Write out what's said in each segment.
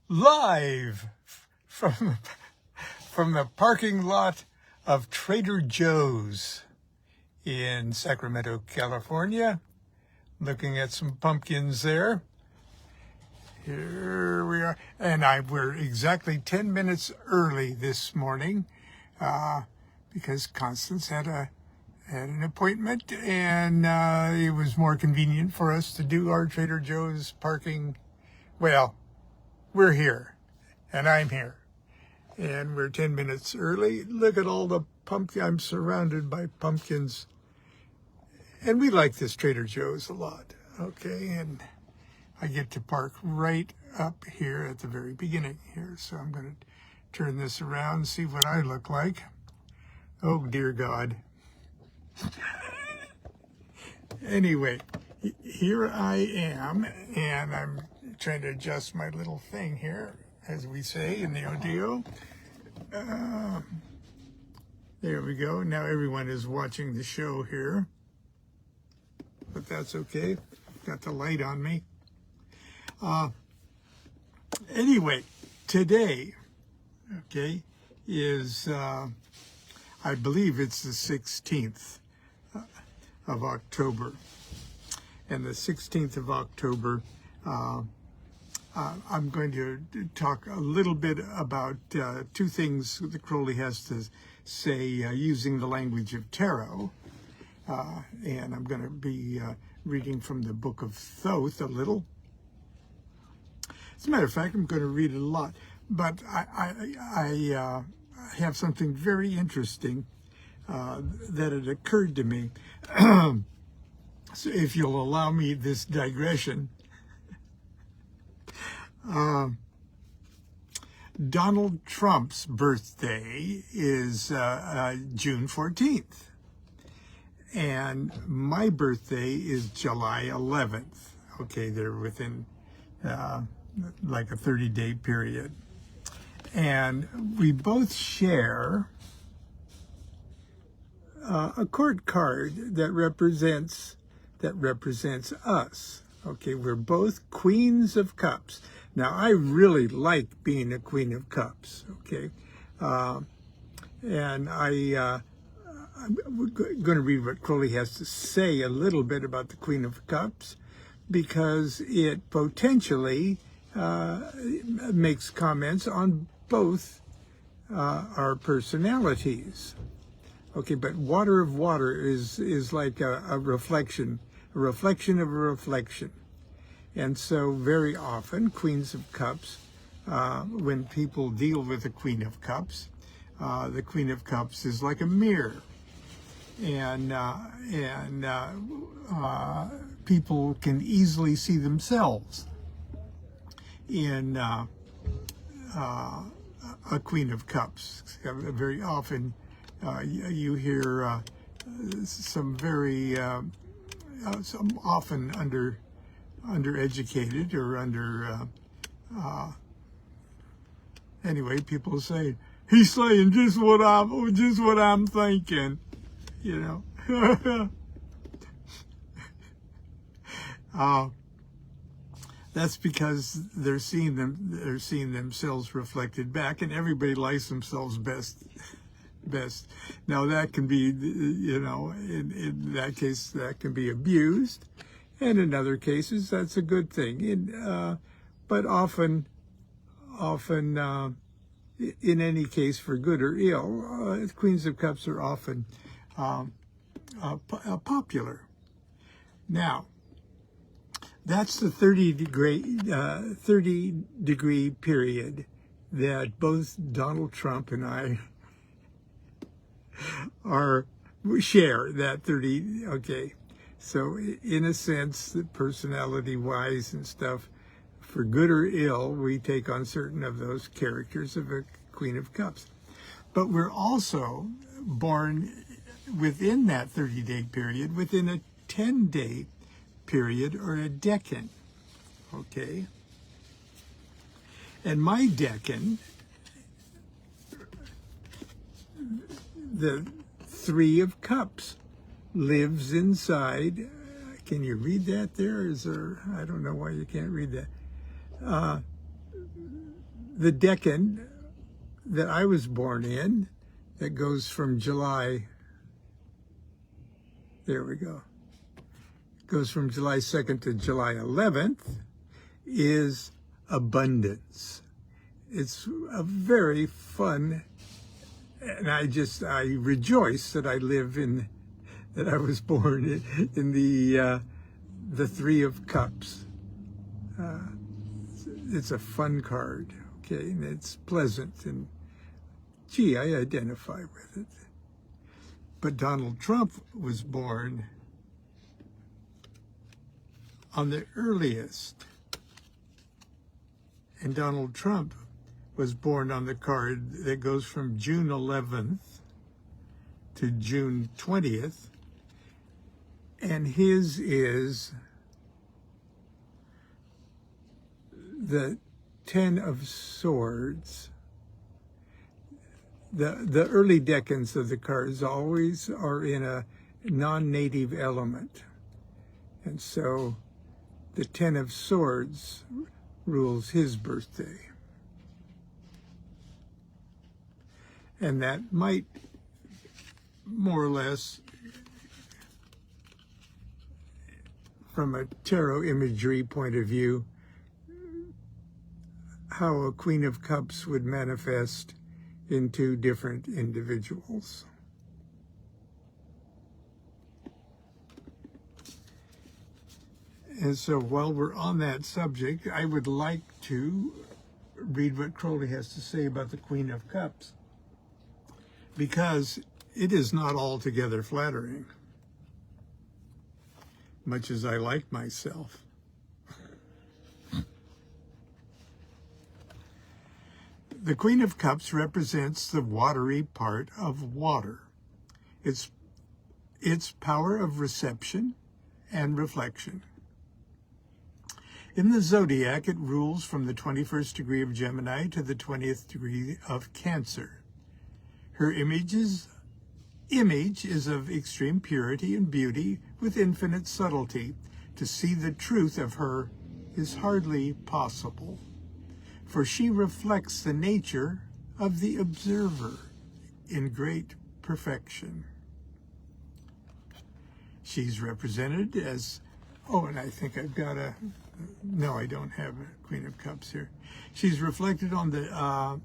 live from the parking lot of Trader Joe's in Sacramento, California. Looking at some pumpkins there. Here we are, and we're exactly 10 minutes early this morning because Constance had an appointment, and it was more convenient for us to do our Trader Joe's parking. Well, we're here, and I'm here, and we're 10 minutes early. Look at all the pumpkins. I'm surrounded by pumpkins, and we like this Trader Joe's a lot, okay? And I get to park right up here at the very beginning here, so I'm going to turn this around and see what I look like. Oh, dear God. Anyway, here I am, and I'm trying to adjust my little thing here, as we say in the audio. There we go. Now everyone is watching the show here, but that's okay. Got the light on me. Anyway, today, okay, is, I believe it's the 16th of October. And the 16th of October, I'm going to talk a little bit about two things that Crowley has to say using the language of tarot. And I'm going to be reading from the book of Thoth a little. As a matter of fact, I'm going to read it a lot, but I have something very interesting that had occurred to me. So if you'll allow me this digression, Donald Trump's birthday is June 14th, and my birthday is July 11th. Okay, they're within like a 30-day period. And we both share a court card that represents us. Okay, we're both Queens of Cups. Now, I really like being a Queen of Cups, okay? And I'm going to read what Crowley has to say a little bit about the Queen of Cups, because it potentially makes comments on both our personalities. Okay, but water of water is like a reflection of a reflection. And so very often, Queens of Cups, when people deal with the Queen of Cups, the Queen of Cups is like a mirror. And people can easily see themselves in a Queen of Cups. Very often you hear some very, some often undereducated or anyway, people say, he's saying just what I'm thinking, you know. That's because they're seeing themselves reflected back, and everybody likes themselves best. Now that can be, you know, in that case that can be abused, and in other cases that's a good thing. But often, in any case, for good or ill, Queens of Cups are often popular. Now, that's the 30-degree period that both Donald Trump and I share, that 30, okay. So in a sense, personality-wise and stuff, for good or ill, we take on certain of those characters of a Queen of Cups. But we're also born within that 30-day period, within a 10-day period or a decan, okay? And my decan, the Three of Cups, lives inside. Can you read that there? Is there, I don't know why you can't read that. the decan that I was born in, that goes from July, there we go, goes from July 2nd to July 11th, is abundance. It's a very fun, and I rejoice that I was born in the Three of Cups. It's a fun card, okay, and it's pleasant, and gee, I identify with it. But Donald Trump was born on the earliest, and Donald Trump was born on the card that goes from June 11th to June 20th, and his is the Ten of Swords. The early decans of the cards always are in a non-native element. And so the Ten of Swords rules his birthday. And that might more or less, from a tarot imagery point of view, how a Queen of Cups would manifest into different individuals. And so while we're on that subject, I would like to read what Crowley has to say about the Queen of Cups, because it is not altogether flattering, much as I like myself. The Queen of Cups represents the watery part of water, its power of reception and reflection. In the zodiac, it rules from the 21st degree of Gemini to the 20th degree of Cancer. Her image is of extreme purity and beauty with infinite subtlety. To see the truth of her is hardly possible, for she reflects the nature of the observer in great perfection. She's represented as, and I think I've got no, I don't have a Queen of Cups here. She's reflected on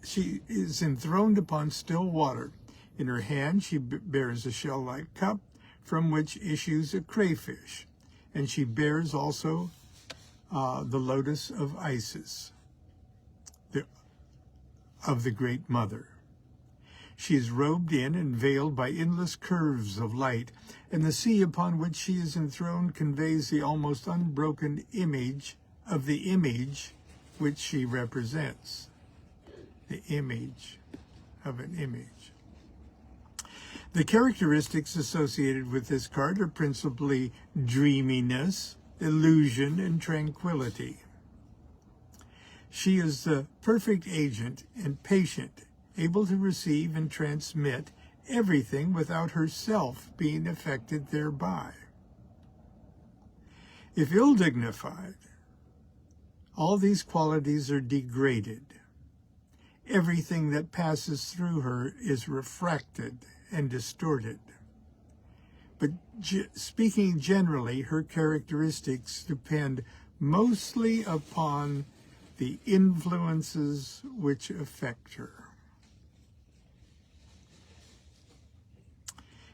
she is enthroned upon still water. In her hand, she bears a shell-like cup from which issues a crayfish, and she bears also the lotus of Isis, of the Great Mother. She is robed in and veiled by endless curves of light, and the sea upon which she is enthroned conveys the almost unbroken image of the image which she represents. The image of an image. The characteristics associated with this card are principally dreaminess, illusion, and tranquility. She is the perfect agent and patient, able to receive and transmit everything without herself being affected thereby. If ill-dignified, all these qualities are degraded. Everything that passes through her is refracted and distorted. But speaking generally, her characteristics depend mostly upon the influences which affect her.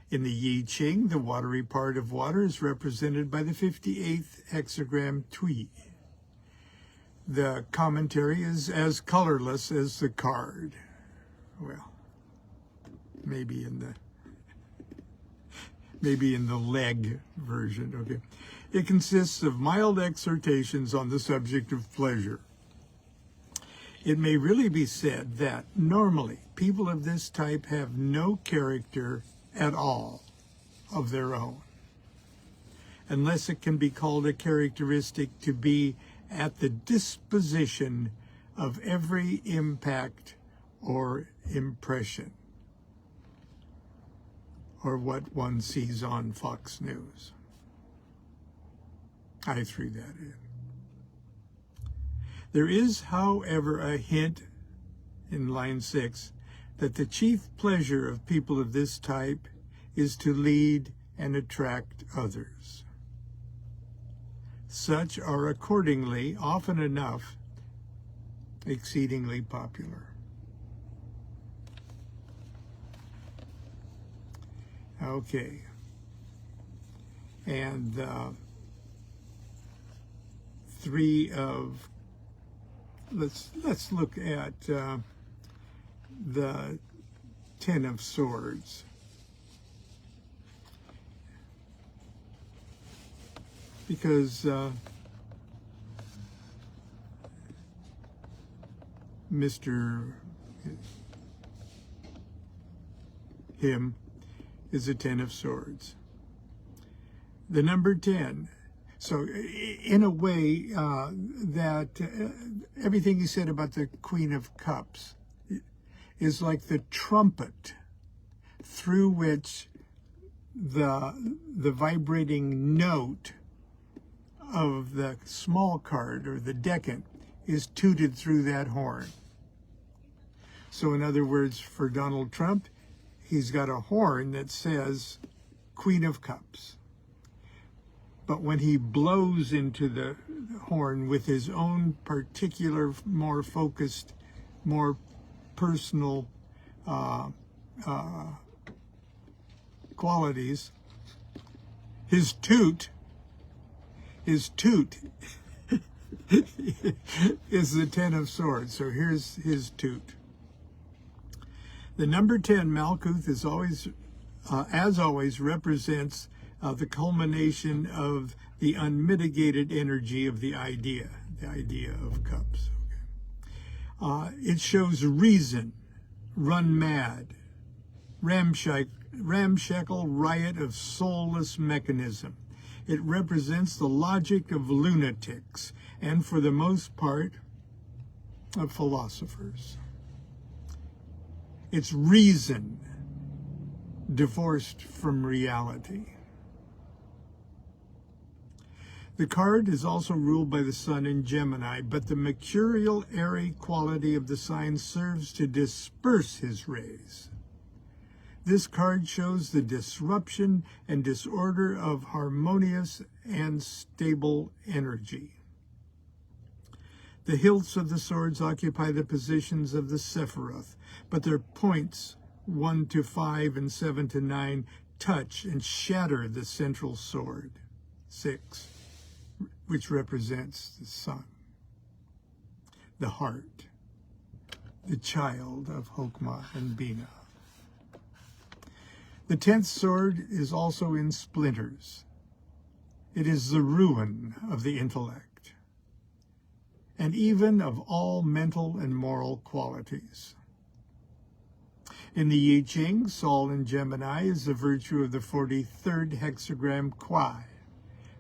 In the I Ching, the watery part of water is represented by the 58th hexagram Tui. The commentary is as colorless as the card. Well, maybe in the leg version, okay. It consists of mild exhortations on the subject of pleasure. It may really be said that normally people of this type have no character at all of their own, unless it can be called a characteristic to be at the disposition of every impact or impression, or what one sees on Fox News. I threw that in. There is, however, a hint in line 6 that the chief pleasure of people of this type is to lead and attract others. Such are accordingly, often enough, exceedingly popular. Okay. And let's look at the 10 of Swords. Because Mr. Him is a 10 of Swords. The number 10. So in a way, everything he said about the Queen of Cups is like the trumpet through which the vibrating note of the small card, or the decan, is tooted through that horn. So in other words, for Donald Trump, he's got a horn that says Queen of Cups. But when he blows into the horn with his own particular, more focused, more personal qualities, his toot is the 10 of Swords. So here's his toot. The number 10, Malkuth, is always, as always, represents the culmination of the unmitigated energy of the idea of cups. Okay. It shows reason, run mad, ramshackle riot of soulless mechanism. It represents the logic of lunatics, and for the most part, of philosophers. It's reason divorced from reality. The card is also ruled by the sun in Gemini, but the mercurial airy quality of the sign serves to disperse his rays. This card shows the disruption and disorder of harmonious and stable energy. The hilts of the swords occupy the positions of the Sephiroth, but their points 1 to 5 and 7 to 9 touch and shatter the central sword, 6, which represents the sun, the heart, the child of Hokmah and Binah. The 10th sword is also in splinters. It is the ruin of the intellect, and even of all mental and moral qualities. In the I Ching, Sol in Gemini is the virtue of the 43rd hexagram Kwai,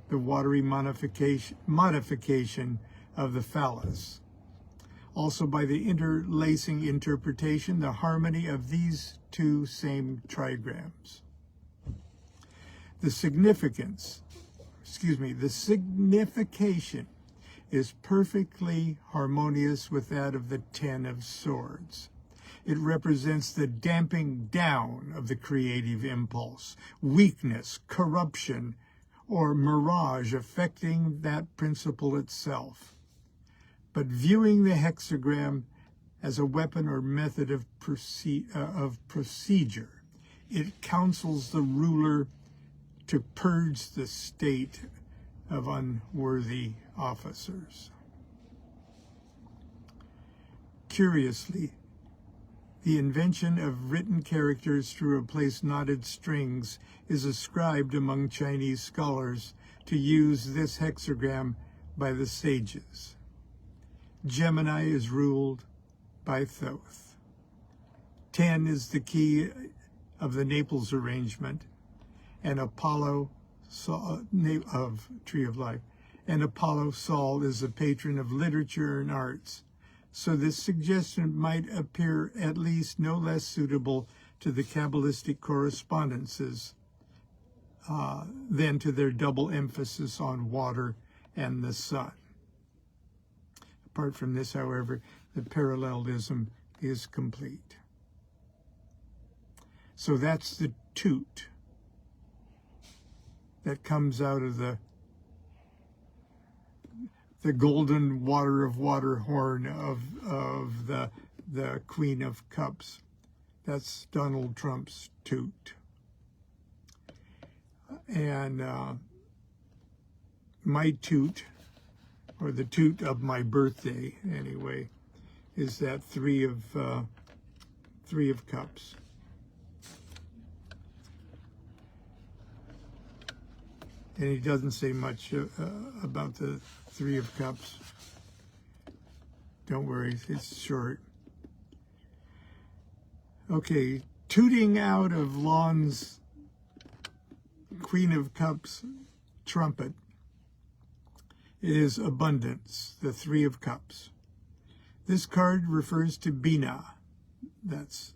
the watery modification of the phallus. Also by the interlacing interpretation, the harmony of these two same trigrams. The signification is perfectly harmonious with that of the 10 of Swords. It represents the damping down of the creative impulse, weakness, corruption, or mirage affecting that principle itself. But viewing the hexagram as a weapon or method of procedure, it counsels the ruler to purge the state of unworthy officers. Curiously, the invention of written characters to replace knotted strings is ascribed among Chinese scholars to use this hexagram by the sages. Gemini is ruled by Thoth. 10 is the key of the Naples arrangement, and Apollo of Tree of Life, and Apollo Sol is the patron of literature and arts. So this suggestion might appear at least no less suitable to the Kabbalistic correspondences than to their double emphasis on water and the sun. Apart from this, however, the parallelism is complete. So that's the toot that comes out of the golden water horn of the Queen of Cups. That's Donald Trump's toot. And my toot, or the toot of my birthday anyway, is that three of Cups. And he doesn't say much about the Three of Cups. Don't worry, it's short. Okay, tooting out of Lon's Queen of Cups trumpet is abundance, the Three of Cups. This card refers to Bina, that's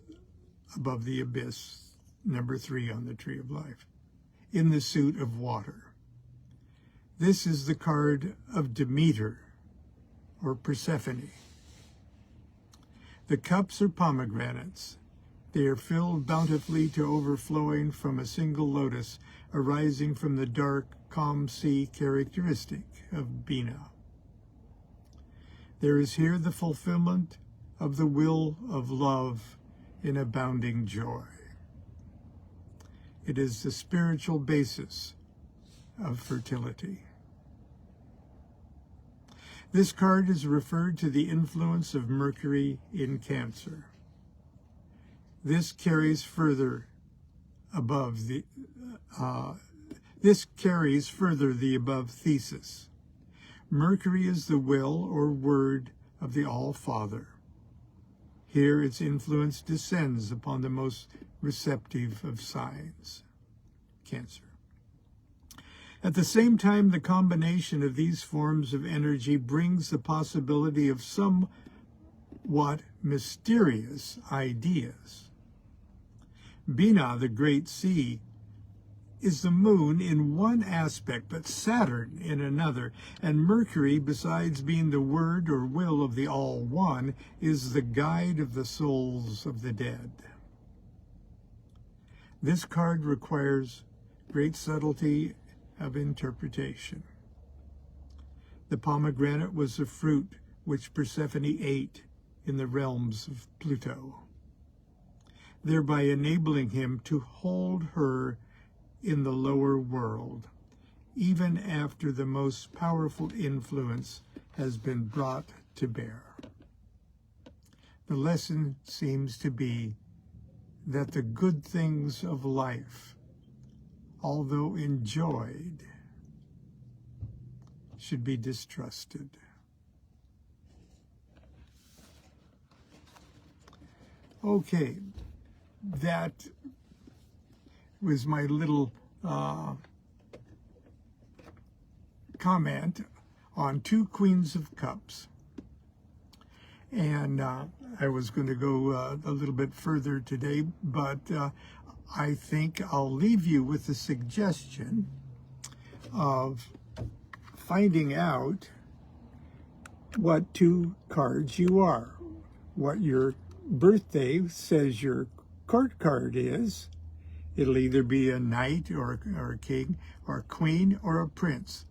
above the abyss, number 3 on the Tree of Life, in the suit of water. This is the card of Demeter, or Persephone. The cups are pomegranates. They are filled bountifully to overflowing from a single lotus, arising from the dark, calm sea characteristic of Bina. There is here the fulfillment of the will of love in abounding joy. It is the spiritual basis of fertility. This card is referred to the influence of Mercury in Cancer. This carries further the above thesis. Mercury is the will or word of the All-Father. Here its influence descends upon the most receptive of signs, Cancer. At the same time, the combination of these forms of energy brings the possibility of somewhat mysterious ideas. Bina, the great sea, is the moon in one aspect, but Saturn in another, and Mercury, besides being the word or will of the All-One, is the guide of the souls of the dead. This card requires great subtlety of interpretation. The pomegranate was the fruit which Persephone ate in the realms of Pluto, thereby enabling him to hold her in the lower world, even after the most powerful influence has been brought to bear. The lesson seems to be that the good things of life, although enjoyed, should be distrusted. Okay, that was my little comment on 2 Queens of Cups. And I was going to go a little bit further today, but I think I'll leave you with the suggestion of finding out what 2 cards you are, what your birthday says your court card is. It'll either be a knight or a king or a queen or a prince.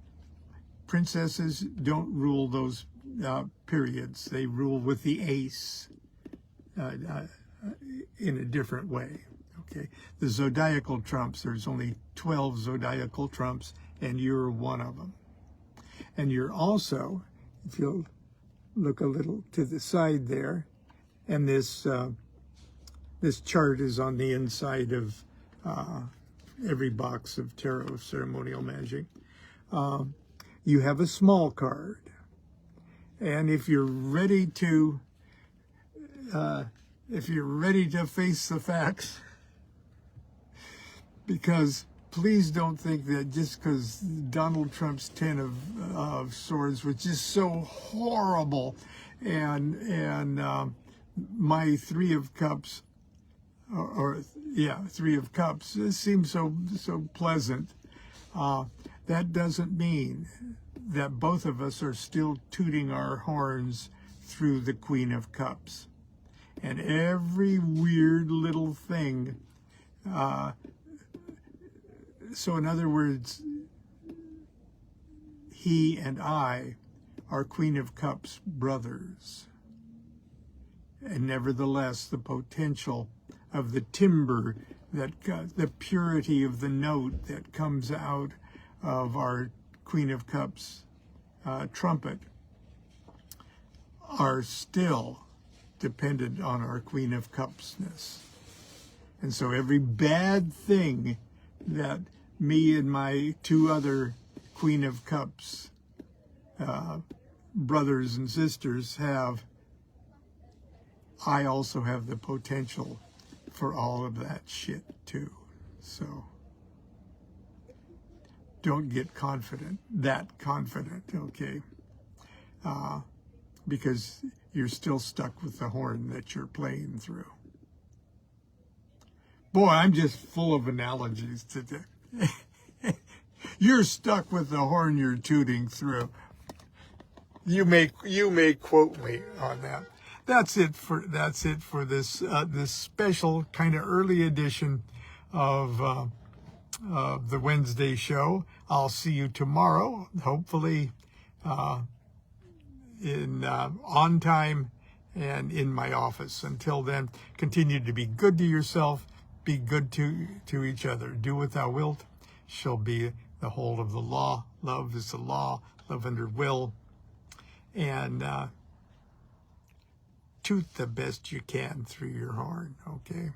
Princesses don't rule those periods. They rule with the ace in a different way. Okay, the zodiacal trumps, there's only 12 zodiacal trumps, and you're one of them. And you're also, if you'll look a little to the side there, and this chart is on the inside of every box of tarot ceremonial magic. You have a small card, and if you're ready to face the facts, because please don't think that just because Donald Trump's 10 of Swords was just so horrible, and my 3 of Cups, or 3 of Cups, it seems so pleasant. that doesn't mean that both of us are still tooting our horns through the Queen of Cups. And every weird little thing. So in other words, he and I are Queen of Cups brothers. And nevertheless, the potential of the timbre, the purity of the note that comes out of our Queen of Cups trumpet are still dependent on our Queen of Cupsness. And so every bad thing that me and my two other Queen of Cups brothers and sisters have, I also have the potential for all of that shit too. So don't get that confident, okay? Because you're still stuck with the horn that you're playing through. Boy, I'm just full of analogies today. You're stuck with the horn you're tooting through. You may quote me on that. That's it for this this special kind of early edition of the Wednesday show. I'll see you tomorrow, hopefully on time and in my office. Until then, continue to be good to yourself, be good to each other. Do what thou wilt shall be the whole of the law. Love is the law, love under will. And toot the best you can through your horn, okay?